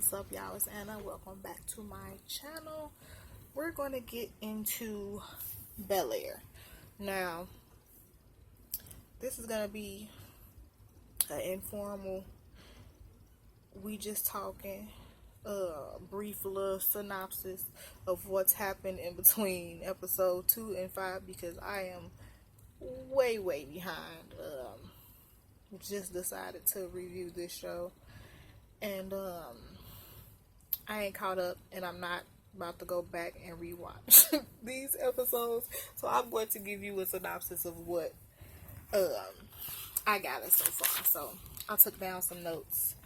What's up, y'all? It's Anna. Welcome back to my channel. We're going to get into Bel-Air. Now, this is going to be an informal, we just talking, brief little synopsis of what's happened in between episode 2 and 5 because I am way behind. Just decided to review this show. And I ain't caught up, and I'm not about to go back and rewatch these episodes. So I'm going to give you a synopsis of what I got it so far. So I took down some notes.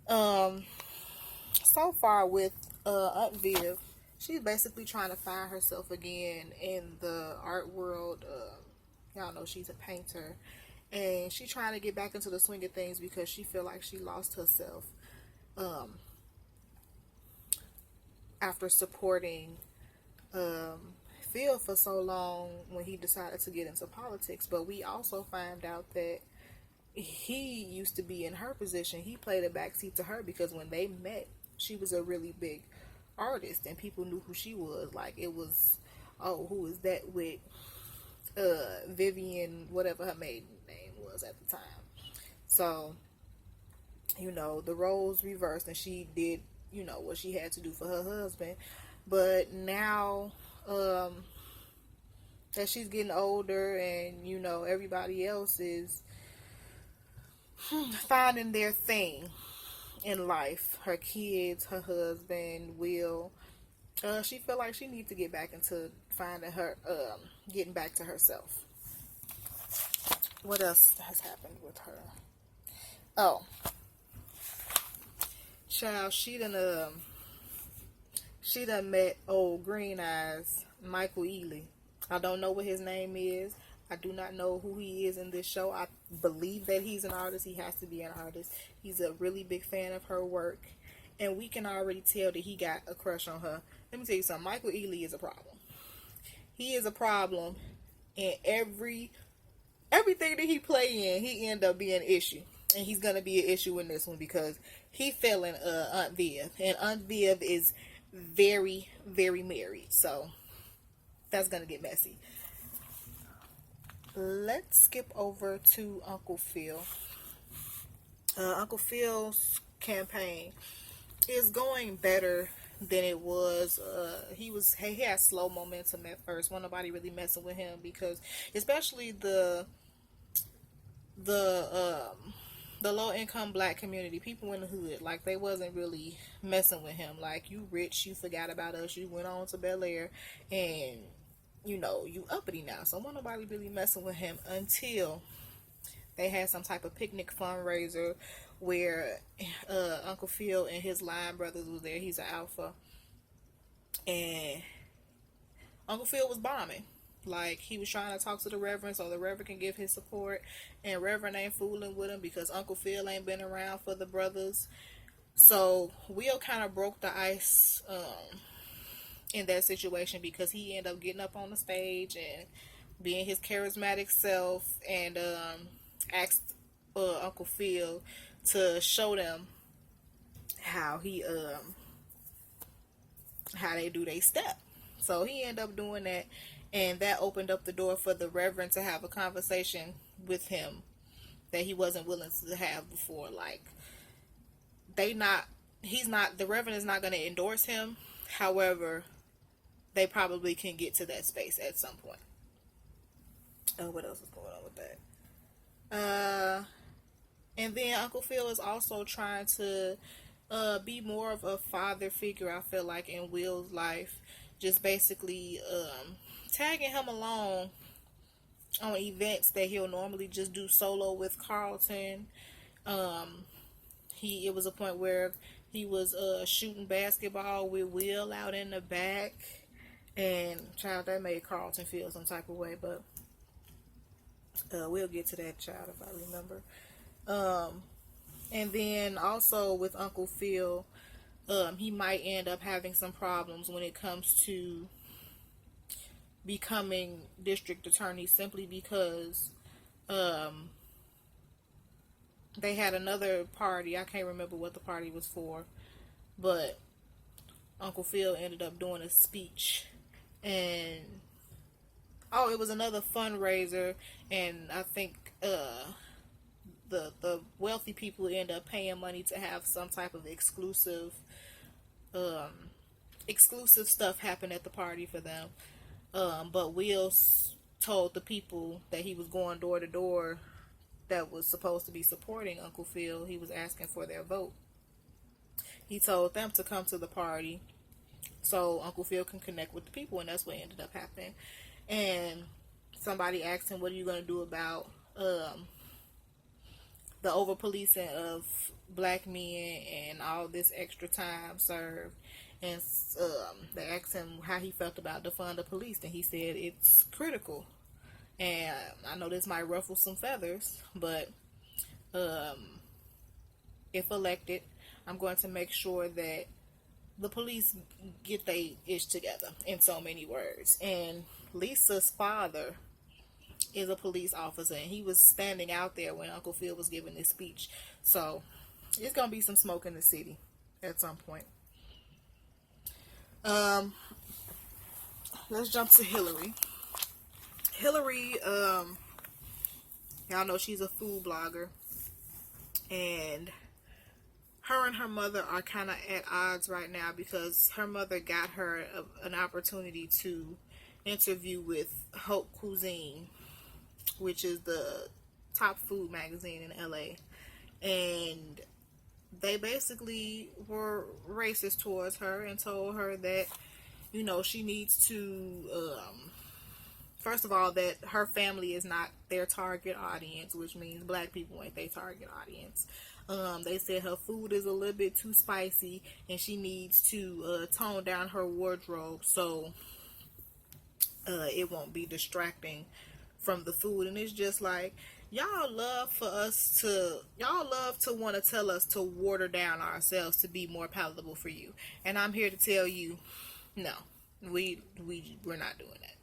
So far with Aunt Viv, she's basically trying to find herself again in the art world. Y'all know she's a painter. And she's trying to get back into the swing of things because she feel like she lost herself after supporting Phil for so long when he decided to get into politics. But we also find out that he used to be in her position. He played a backseat to her because when they met, she was a really big artist and people knew who she was. Like, it was, oh, who is that with Vivian, whatever her maiden name was at the time. So, you know, the roles reversed and she did, you know, what she had to do for her husband. But now that she's getting older and, you know, everybody else is finding their thing in life, her kids, her husband, Will, she feel like she needs to get back into finding her, getting back to herself. What else has happened with her? Oh, child, she done met old Green Eyes, Michael Ealy. I don't know what his name is. I do not know who he is in this show. I believe that he's an artist. He has to be an artist. He's a really big fan of her work. And we can already tell that he got a crush on her. Let me tell you something. Michael Ealy is a problem. He is a problem in everything that he play in, he end up being an issue. And he's going to be an issue in this one because he fell in Aunt Viv. And Aunt Viv is very married. So that's going to get messy. Let's skip over to Uncle Phil. Uncle Phil's campaign is going better than it was. He had slow momentum at first. Wasn't nobody really messing with him because, especially the low income black community, people in the hood, like, they wasn't really messing with him. Like, you rich, you forgot about us, you went on to Bel-Air, and you know, you uppity now. So wasn't nobody really messing with him until they had some type of picnic fundraiser where Uncle Phil and his line brothers was there. He's an alpha. And Uncle Phil was bombing. Like, he was trying to talk to the Reverend so the Reverend can give his support. And Reverend ain't fooling with him because Uncle Phil ain't been around for the brothers. So Will kind of broke the ice in that situation because he ended up getting up on the stage and being his charismatic self and asked Uncle Phil to show them how they do their step. So he ended up doing that, and that opened up the door for the Reverend to have a conversation with him that he wasn't willing to have before. Like, the Reverend is not going to endorse him. However, they probably can get to that space at some point. What else is going on with that? And then Uncle Phil is also trying to be more of a father figure, I feel like, in Will's life. Just basically tagging him along on events that he'll normally just do solo with Carlton. It was a point where he was shooting basketball with Will out in the back. And, child, that made Carlton feel some type of way, but we'll get to that, child, if I remember. And then also with Uncle Phil, he might end up having some problems when it comes to becoming district attorney simply because they had another party. I can't remember what the party was for. But Uncle Phil ended up doing a speech, and it was another fundraiser, and I think the wealthy people end up paying money to have some type of exclusive stuff happen at the party for them. But Will told the people that he was going door to door that was supposed to be supporting Uncle Phil. He was asking for their vote. He told them to come to the party so Uncle Phil can connect with the people, and that's what ended up happening. And somebody asked him, what are you going to do about the over policing of black men and all this extra time served? And they asked him how he felt about defund the police, and he said it's critical. And I know this might ruffle some feathers, but if elected, I'm going to make sure that the police get their ish together, in so many words. And Lisa's father is a police officer, and he was standing out there when Uncle Phil was giving this speech. So it's gonna be some smoke in the city at some point. Let's jump to Hillary. Hillary, y'all know she's a food blogger, and her mother are kind of at odds right now because her mother got her an opportunity to interview with Haute Cuisine, which is the top food magazine in LA, and they basically were racist towards her and told her that, you know, she needs to first of all, that her family is not their target audience, which means black people ain't their target audience. They said her food is a little bit too spicy, and she needs to tone down her wardrobe so it won't be distracting from the food. And it's just like, y'all love to want to tell us to water down ourselves to be more palatable for you, and I'm here to tell you, no, we're not doing that.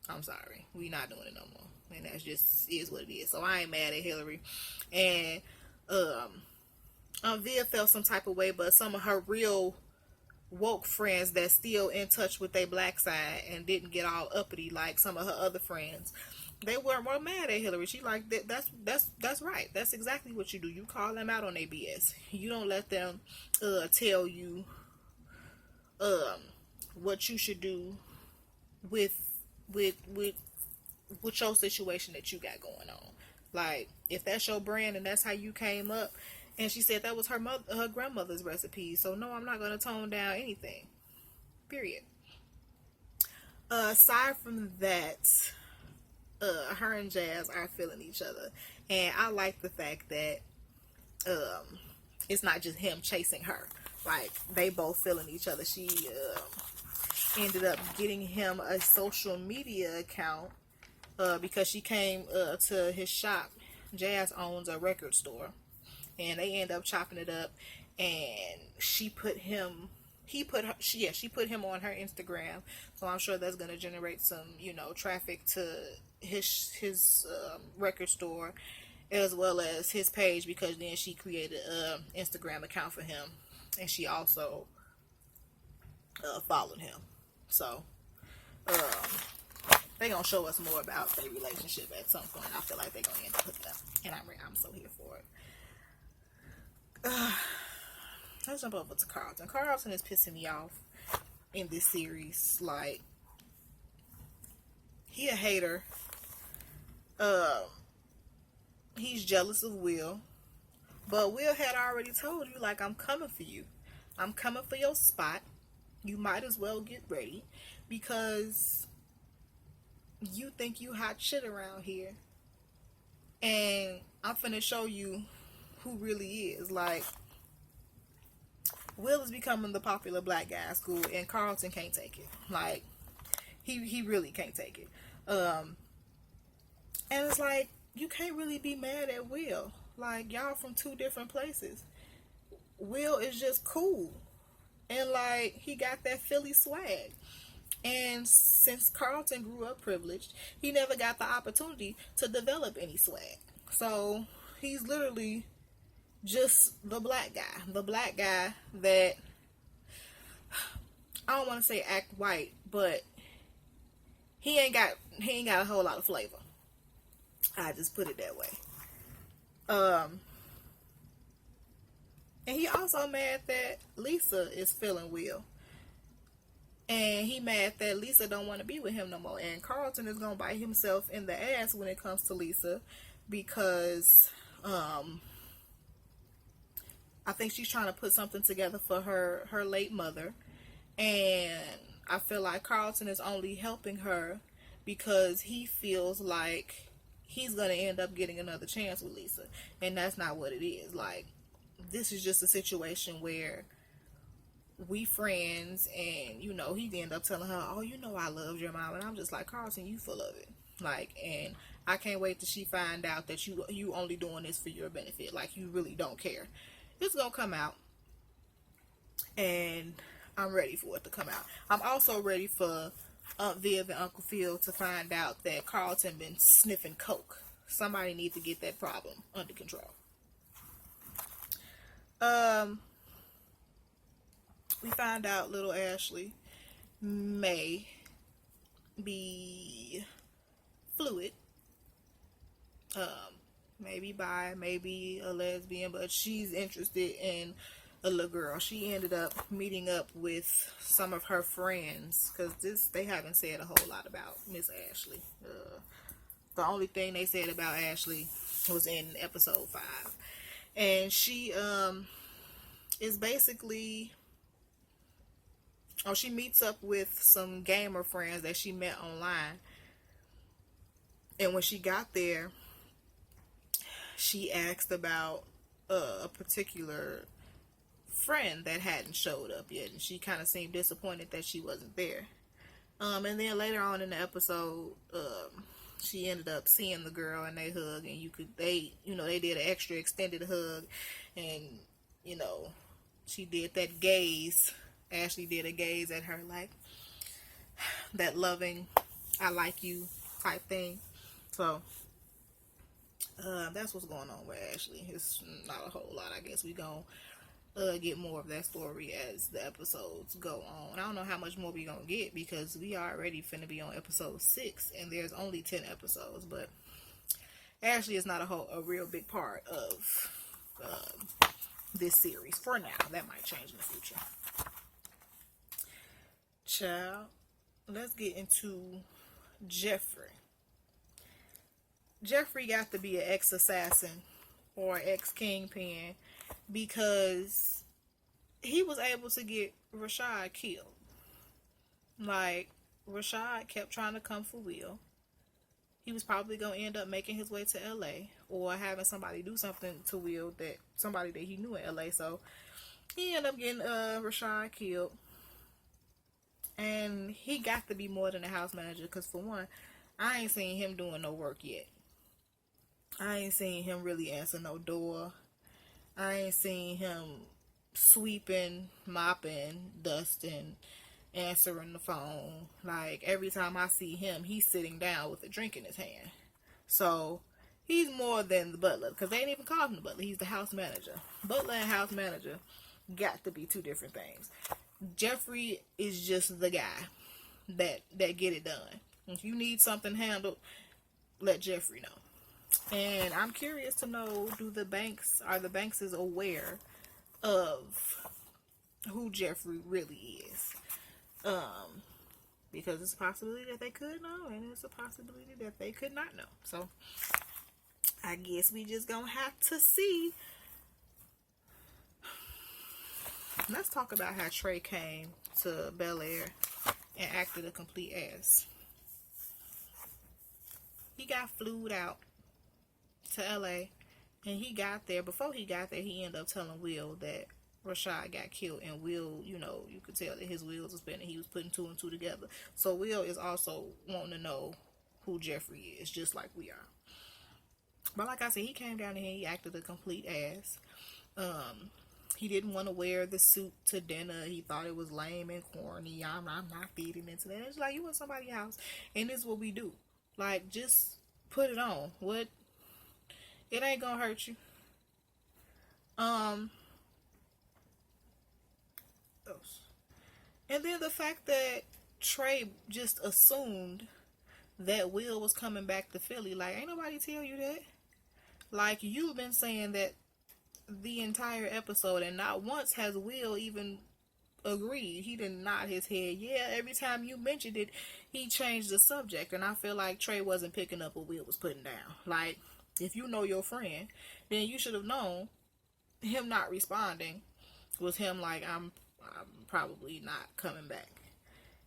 I'm sorry, we're not doing it no more, and that's just is what it is. So I ain't mad at Hillary. And Via felt some type of way, but some of her real woke friends that's still in touch with their black side and didn't get all uppity like some of her other friends, they weren't mad at Hillary. She like that's right. That's exactly what you do. You call them out on their BS. You don't let them tell you what you should do with your situation that you got going on. Like, if that's your brand and that's how you came up, and she said that was her grandmother's recipe, so no, I'm not going to tone down anything, period. Aside from that, her and Jazz are feeling each other, and I like the fact that it's not just him chasing her. Like, they both feeling each other. She ended up getting him a social media account because she came to his shop. Jazz owns a record store, and they end up chopping it up, and she put him on her Instagram, so I'm sure that's going to generate some, traffic to his record store, as well as his page, because then she created an Instagram account for him, and she also followed him. So they gonna show us more about their relationship at some point. I feel like they're gonna end up hooking up, and I'm so here for it. Let's jump over to Carson. Carson is pissing me off in this series. Like, he a hater. He's jealous of Will, but Will had already told you, like, I'm coming for you. I'm coming for your spot. You might as well get ready, because you think you hot shit around here, and I'm finna show you who really is. Like, Will is becoming the popular black guy at school, and Carlton can't take it. Like, he really can't take it. And it's like, you can't really be mad at Will. Like, y'all from two different places. Will is just cool, and like, he got that Philly swag. And since Carlton grew up privileged, he never got the opportunity to develop any swag. So he's literally just the black guy that, I don't want to say act white, but he ain't got a whole lot of flavor. I just put it that way. And he also mad that Lisa is feeling Will. And he mad that Lisa don't want to be with him no more. And Carlton is gonna bite himself in the ass when it comes to Lisa, because I think she's trying to put something together for her late mother. And I feel like Carlton is only helping her because he feels like he's gonna end up getting another chance with Lisa. And that's not what it is. Like, this is just a situation where we friends, and you know, he end up telling her, oh, you know, I loved your mom. And I'm just like, Carlton, you full of it. Like, and I can't wait till she find out that you only doing this for your benefit. Like, you really don't care. It's gonna come out, and I'm ready for it to come out. I'm also ready for Aunt Viv and Uncle Phil to find out that Carlton been sniffing coke. Somebody needs to get that problem under control. We find out little Ashley may be fluid. Maybe bi, maybe a lesbian, but she's interested in a little girl. She ended up meeting up with some of her friends, because they haven't said a whole lot about Miss Ashley. The only thing they said about Ashley was in episode 5. And she is basically, she meets up with some gamer friends that she met online. And when she got there, she asked about a particular friend that hadn't showed up yet, and she kind of seemed disappointed that she wasn't there. And then later on in the episode, she ended up seeing the girl, and they hug, and they did an extra extended hug, and you know, she did that gaze. Ashley did a gaze at her, like that loving, I like you type thing. So that's what's going on with Ashley. It's not a whole lot. I guess we gonna get more of that story as the episodes go on. I don't know how much more we gonna get, because we already finna be on episode 6, and there's only 10 episodes. But Ashley is not a real big part of this series for now. That might change in the future. Child, let's get into Jeffrey. Jeffrey got to be an ex-assassin or ex-kingpin because he was able to get Rashad killed. Like, Rashad kept trying to come for Will. He was probably going to end up making his way to LA, or having somebody do something to Will, somebody that he knew in LA. So he ended up getting Rashad killed. And he got to be more than a house manager, because for one, I ain't seen him doing no work yet. I ain't seen him really answer no door. I ain't seen him sweeping, mopping, dusting, answering the phone. Like, every time I see him, he's sitting down with a drink in his hand. So he's more than the butler, because they ain't even call him the butler. He's the house manager. Butler and house manager got to be two different things. Jeffrey is just the guy that get it done. If you need something handled, let Jeffrey know. And I'm curious to know, are the Bankses aware of who Jeffrey really is? Because it's a possibility that they could know, and it's a possibility that they could not know. So I guess we just gonna have to see. Let's talk about how Trey came to Bel-Air and acted a complete ass. He got flued out to LA, and he got there. Before he got there, he ended up telling Will that Rashad got killed, and Will, you could tell that his wheels was spinning. He was putting 2 and 2 together. So Will is also wanting to know who Jeffrey is, just like we are. But like I said, he came down here, he acted a complete ass. He didn't want to wear the suit to dinner. He thought it was lame and corny. I'm not feeding into that. It's like, you in somebody's house, and this is what we do. Like, just put it on. What? It ain't gonna hurt you. Um, and then the fact that Trey just assumed that Will was coming back to Philly. Like, ain't nobody tell you that. Like, you've been saying that the entire episode, and not once has Will even agreed. He didn't nod his head. Yeah, every time you mentioned it, he changed the subject. And I feel like Trey wasn't picking up what Will was putting down. Like, if you know your friend, then you should have known him not responding was him like, I'm probably not coming back.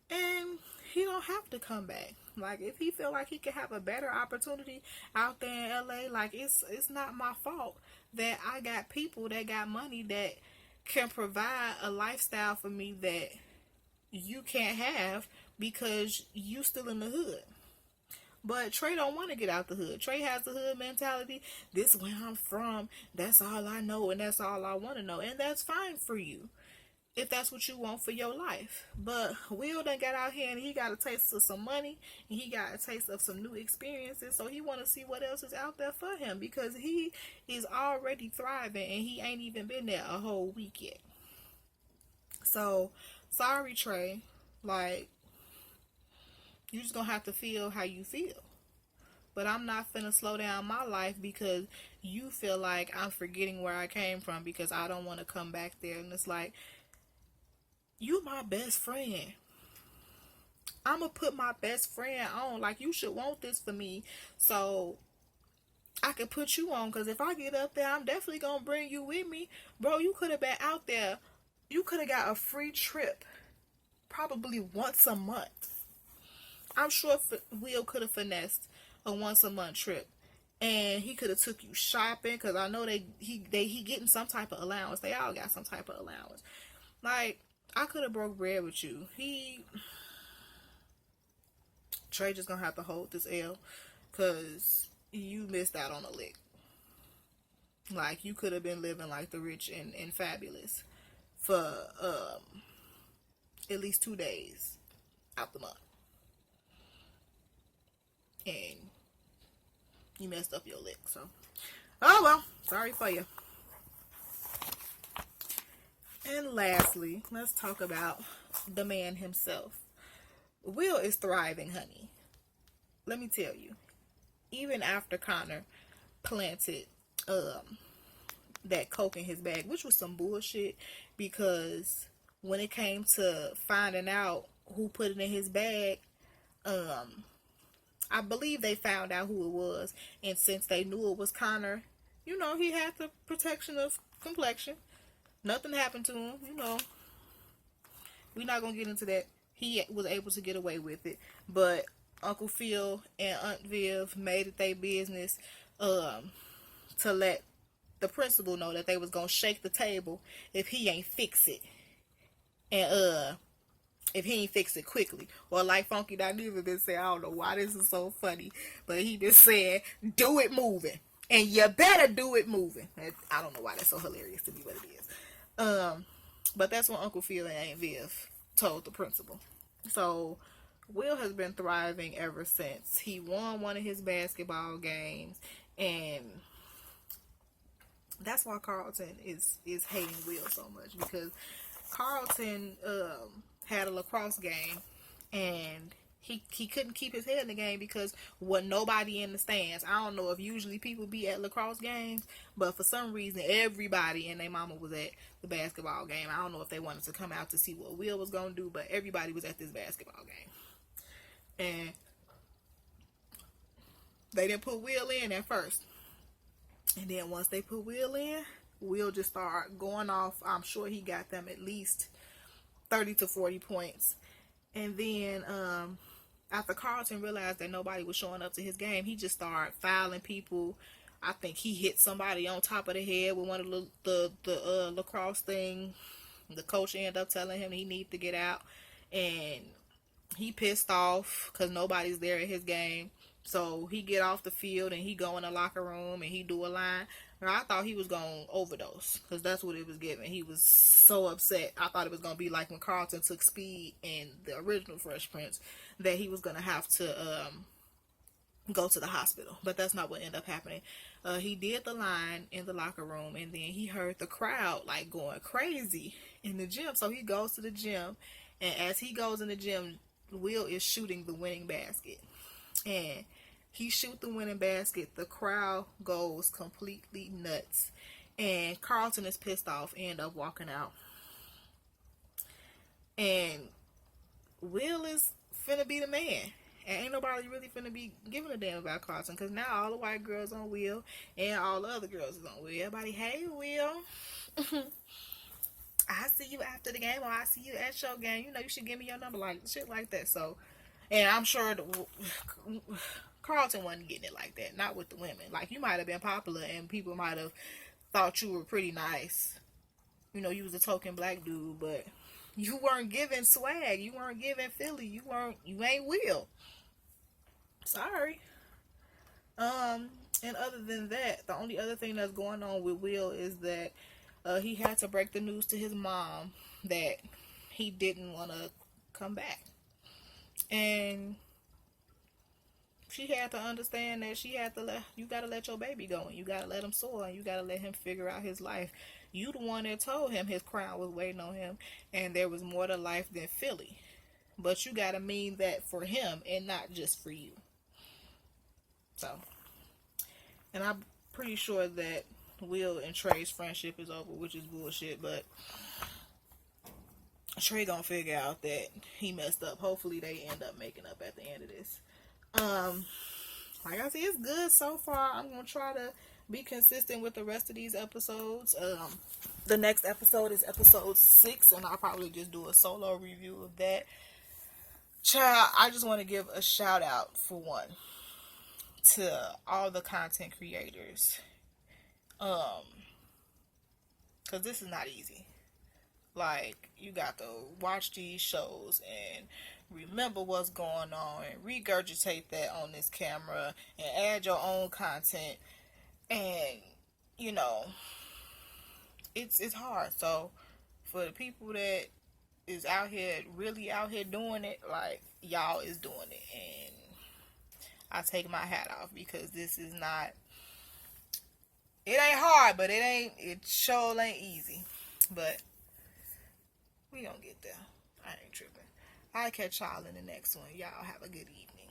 And he don't have to come back. Like, if he feel like he could have a better opportunity out there in LA, like, it's not my fault that I got people that got money that can provide a lifestyle for me that you can't have because you still in the hood. But Trey don't want to get out the hood. Trey has the hood mentality. This is where I'm from. That's all I know, and that's all I want to know. And that's fine for you, if that's what you want for your life. But Will done got out here and he got a taste of some money and he got a taste of some new experiences, so he want to see what else is out there for him, because he is already thriving and he ain't even been there a whole week yet. So sorry, Trey, like, you just gonna have to feel how you feel. But I'm not finna slow down my life because you feel like I'm forgetting where I came from because I don't want to come back there. And it's like, you my best friend. I'm gonna put my best friend on. Like, you should want this for me, so I can put you on. Because if I get up there, I'm definitely gonna bring you with me. Bro, you could have been out there. You could have got a free trip probably once a month. I'm sure Will could have finessed a once a month trip, and he could have took you shopping, because I know he getting some type of allowance. They all got some type of allowance. Like, I could have broke bread with you. Trey just gonna have to hold this L, because you missed out on a lick. Like, you could have been living like the rich and fabulous for at least 2 days out the month. And you messed up your lick, so. Oh well, sorry for you. And lastly, let's talk about the man himself. Will is thriving, honey. Let me tell you. Even after Connor planted that coke in his bag, which was some bullshit, because when it came to finding out who put it in his bag, I believe they found out who it was, and since they knew it was Connor, he had the protection of complexion. Nothing happened to him, We're not gonna get into that. He was able to get away with it, but Uncle Phil and Aunt Viv made it their business to let the principal know that they was gonna shake the table if he ain't fix it, and if he ain't fix it quickly. Or like Funky Dineva been saying, I don't know why this is so funny, but he been saying, do it moving. And you better do it moving. I don't know why that's so hilarious to me, but it is. But that's what Uncle Phil and Aunt Viv told the principal. So Will has been thriving ever since. He won one of his basketball games, and that's why Carlton is hating Will so much, because Carlton had a lacrosse game, and he couldn't keep his head in the game because wasn't nobody in the stands. I don't know if usually people be at lacrosse games, but for some reason everybody and their mama was at the basketball game. I don't know if they wanted to come out to see what Will was gonna do, but everybody was at this basketball game. And they didn't put Will in at first, and then once they put Will in, Will just started going off. I'm sure he got them at least 30 to 40 points. And then after Carlton realized that nobody was showing up to his game, he just started fouling people. I think he hit somebody on top of the head with one of the lacrosse thing. The coach ended up telling him he needed to get out, and he pissed off because nobody's there at his game. So he get off the field and he go in the locker room and he do a line. And I thought he was going to overdose, because that's what it was giving. He was so upset. I thought it was going to be like when Carlton took Speed in the original Fresh Prince, that he was going to have to go to the hospital. But that's not what ended up happening. He did the line in the locker room, and then he heard the crowd like going crazy in the gym. So he goes to the gym, and as he goes in the gym, Will is shooting the winning basket. And he shoot the winning basket. The crowd goes completely nuts. And Carlton is pissed off, end up walking out. And Will is finna be the man. And ain't nobody really finna be giving a damn about Carson. Because now all the white girls on Will. And all the other girls is on Will. Everybody, hey, Will. I see you after the game. Or I see you at your game. You know, you should give me your number. Like, shit like that. So, and I'm sure Carlton wasn't getting it like that. Not with the women. Like, you might have been popular. And people might have thought you were pretty nice. You know, you was a token black dude. But you weren't giving swag. You weren't giving Philly. You ain't Will. Sorry. And other than that, the only other thing that's going on with Will is that he had to break the news to his mom that he didn't want to come back. And she had to understand that you gotta let your baby go, and you gotta let him soar, and you gotta let him figure out his life. You the one that told him his crown was waiting on him, and there was more to life than Philly. But you gotta mean that for him and not just for you. So, and I'm pretty sure that Will and Trey's friendship is over, which is bullshit, but Trey gonna figure out that he messed up. Hopefully they end up making up at the end of this. Like I said, it's good so far. I'm gonna try to be consistent with the rest of these episodes. The next episode is episode 6, and I'll probably just do a solo review of that. Child, I just want to give a shout out, for one, to all the content creators. Because this is not easy. Like, you got to watch these shows and remember what's going on and regurgitate that on this camera and add your own content. And, you know, it's hard. So, for the people that is out here, really out here doing it, like, y'all is doing it. And I take my hat off, because this is not, it ain't hard, but it sure ain't easy. But we gonna get there. I ain't tripping. I'll catch y'all in the next one. Y'all have a good evening.